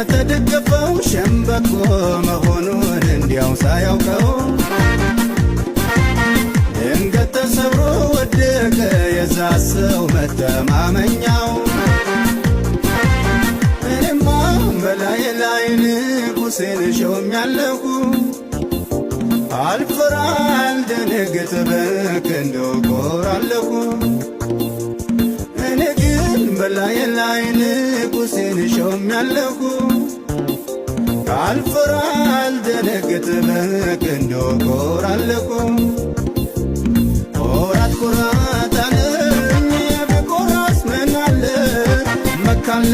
የተደገፈው ሸምበቆ መሆኑን እንዲያው ሳያውቀው ድንገት ተሰብሮ ወደቀ የዛ ሰው መተማመኛው። እኔማ በላይ ላይ ንጉሴን ሾሜያለሁ አልፈራ አልደነግጥ በክንዱ እኮራለሁ። እኔ ግን በላይ ላይ ንጉሴን ሾሜያለሁ አልፈራ አልደነግጥ በክንዱ እኮራለሁ። ኮራት ኮራት አለኝ ብኮራስ ምን አለ መካለ